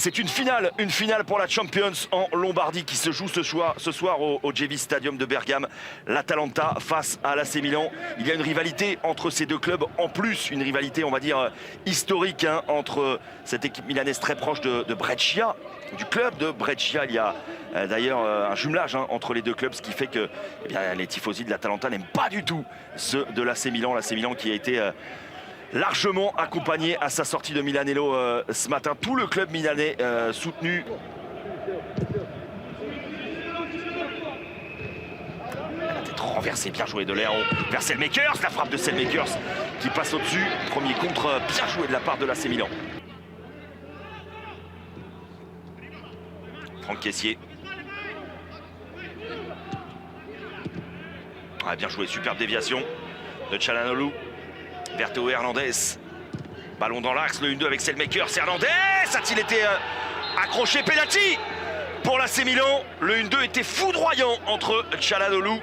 C'est une finale pour la Champions en Lombardie qui se joue ce soir au Gevi Stadium de Bergame. L'Atalanta face à l'AC Milan. Il y a une rivalité entre ces deux clubs, en plus une rivalité on va dire historique entre cette équipe milanaise très proche de Brescia, du club de Brescia. Il y a d'ailleurs un jumelage entre les deux clubs, ce qui fait que les tifosi de l'Atalanta n'aiment pas du tout ceux de l'AC Milan. L'AC Milan qui a été largement accompagné à sa sortie de Milanello ce matin. Tout le club milanais soutenu. La tête renversée, bien joué de Leao vers Selmakers. La frappe de Selmakers qui passe au-dessus. Premier contre bien joué de la part de l'AC Milan. Franck Kessié. Ah, bien joué, superbe déviation de Çalhanoğlu. Vers Théo Hernandez. Ballon dans l'axe, le 1-2 avec Selmakers. Hernandez a-t-il été accroché? Penalty pour l'AC Milan. Le 1-2 était foudroyant entre Çalhanoğlu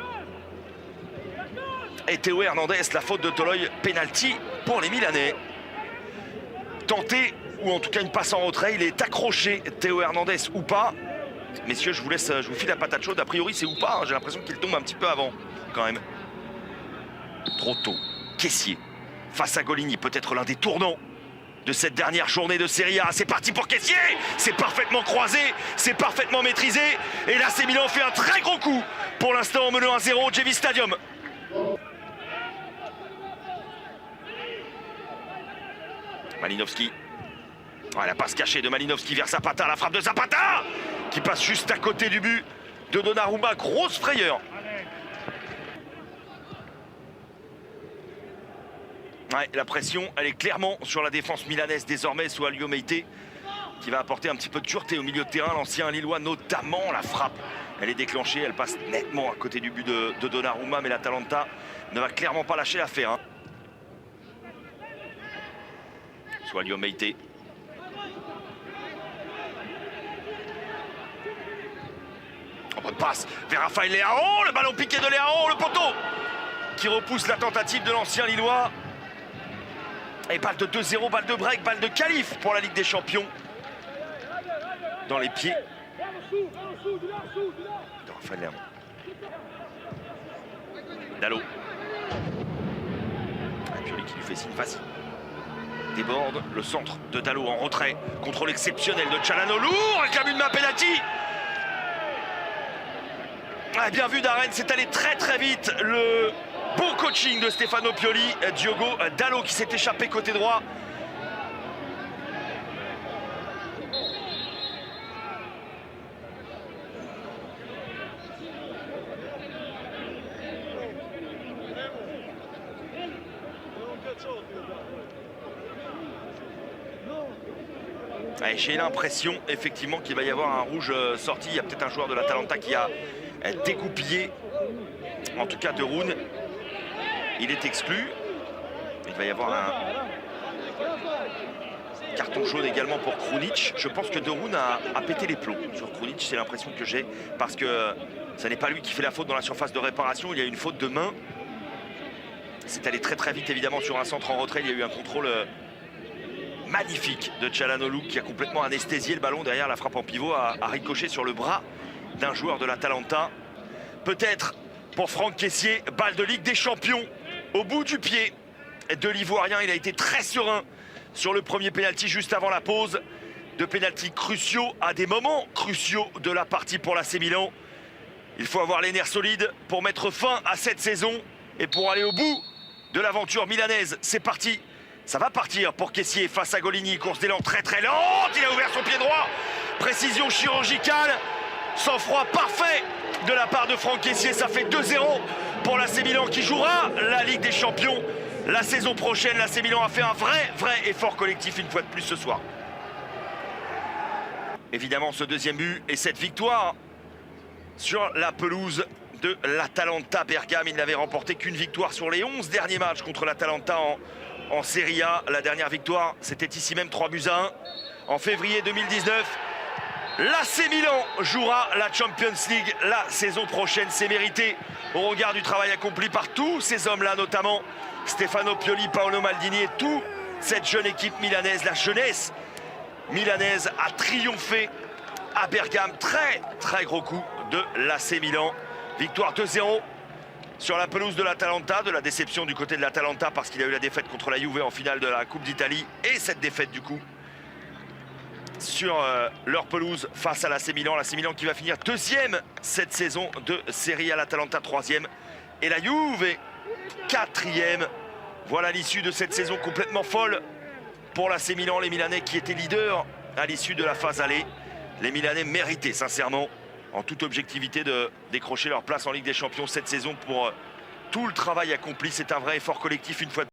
et Théo Hernandez. La faute de Toloi, penalty pour les Milanais. Tenté, ou en tout cas une passe en retrait. Il est accroché, Théo Hernandez, ou pas. Messieurs, je vous file la patate chaude. A priori, c'est ou pas. J'ai l'impression qu'il tombe un petit peu avant, quand même. Trop tôt. Kessié face à Goligny, peut-être l'un des tournants de cette dernière journée de Serie A. C'est parti pour Kessié. C'est parfaitement croisé, c'est parfaitement maîtrisé. Et l'AC Milan fait un très gros coup. Pour l'instant, en menant 1-0 au Gevi Stadium. Malinovski. Oh, la passe cachée de Malinovski vers Zapata. La frappe de Zapata qui passe juste à côté du but de Donnarumma. Grosse frayeur. Ouais, la pression, elle est clairement sur la défense milanaise désormais sous Alio Meite, qui va apporter un petit peu de dureté au milieu de terrain. L'ancien Lillois, notamment la frappe. Elle est déclenchée, elle passe nettement à côté du but de Donnarumma, mais l'Atalanta ne va clairement pas lâcher l'affaire. Sous Alio Meite. En bonne passe vers Raphaël Leao, le ballon piqué de Leao, le poteau qui repousse la tentative de l'ancien Lillois. Et balle de 2-0, balle de break, balle de qualif pour la Ligue des Champions. Dans les pieds de Raphaël Leao. Dalot. Pioli qui lui fait signe, vas-y. Déborde, le centre de Dalot en retrait. Contrôle exceptionnel de Çalhanoğlu avec la but de main penalty. Ah, bien vu d'Arène, c'est allé très très vite. Le bon coaching de Stefano Pioli. Diogo Dalot qui s'est échappé côté droit. J'ai l'impression effectivement qu'il va y avoir un rouge sorti. Il y a peut-être un joueur de l'Atalanta qui a dégoupillé, en tout cas de Roon. Il est exclu. Il va y avoir un carton jaune également pour Krunic. Je pense que De Roon a pété les plombs sur Krunic, c'est l'impression que j'ai, parce que ce n'est pas lui qui fait la faute dans la surface de réparation. Il y a une faute de main. C'est allé très très vite évidemment sur un centre en retrait. Il y a eu un contrôle magnifique de Çalhanoğlu qui a complètement anesthésié le ballon. Derrière, la frappe en pivot a ricoché sur le bras d'un joueur de l'Atalanta. Peut-être pour Franck Kessié, balle de Ligue des Champions au bout du pied de l'Ivoirien. Il a été très serein sur le premier pénalty juste avant la pause. Deux pénaltys cruciaux à des moments cruciaux de la partie pour l'AC Milan. Il faut avoir les nerfs solides pour mettre fin à cette saison et pour aller au bout de l'aventure milanaise. C'est parti. Ça va partir pour Kessié face à Goligny. Course d'élan très très lente. Il a ouvert son pied droit. Précision chirurgicale. Sang-froid parfait de la part de Franck Kessié. Ça fait 2-0 pour l'AC Milan qui jouera la Ligue des Champions la saison prochaine. L'AC Milan a fait un vrai effort collectif une fois de plus ce soir. Évidemment, ce deuxième but et cette victoire sur la pelouse de l'Atalanta Bergame. Il n'avait remporté qu'une victoire sur les 11 derniers matchs contre l'Atalanta en Serie A. La dernière victoire, c'était ici même 3-1 en février 2019. L'AC Milan jouera la Champions League la saison prochaine. C'est mérité au regard du travail accompli par tous ces hommes-là, notamment Stefano Pioli, Paolo Maldini et toute cette jeune équipe milanaise. La jeunesse milanaise a triomphé à Bergame. Très gros coup de l'AC Milan. Victoire 2-0 sur la pelouse de l'Atalanta. De la déception du côté de l'Atalanta parce qu'il a eu la défaite contre la Juve en finale de la Coupe d'Italie. Et cette défaite du coup sur leur pelouse face à l'AC Milan. L'AC Milan qui va finir deuxième cette saison de Serie A, l'Atalanta troisième. Et la Juve quatrième. Voilà l'issue de cette saison complètement folle pour l'AC Milan. Les Milanais qui étaient leaders à l'issue de la phase aller. Les Milanais méritaient sincèrement, en toute objectivité, de décrocher leur place en Ligue des Champions cette saison pour tout le travail accompli. C'est un vrai effort collectif une fois de plus.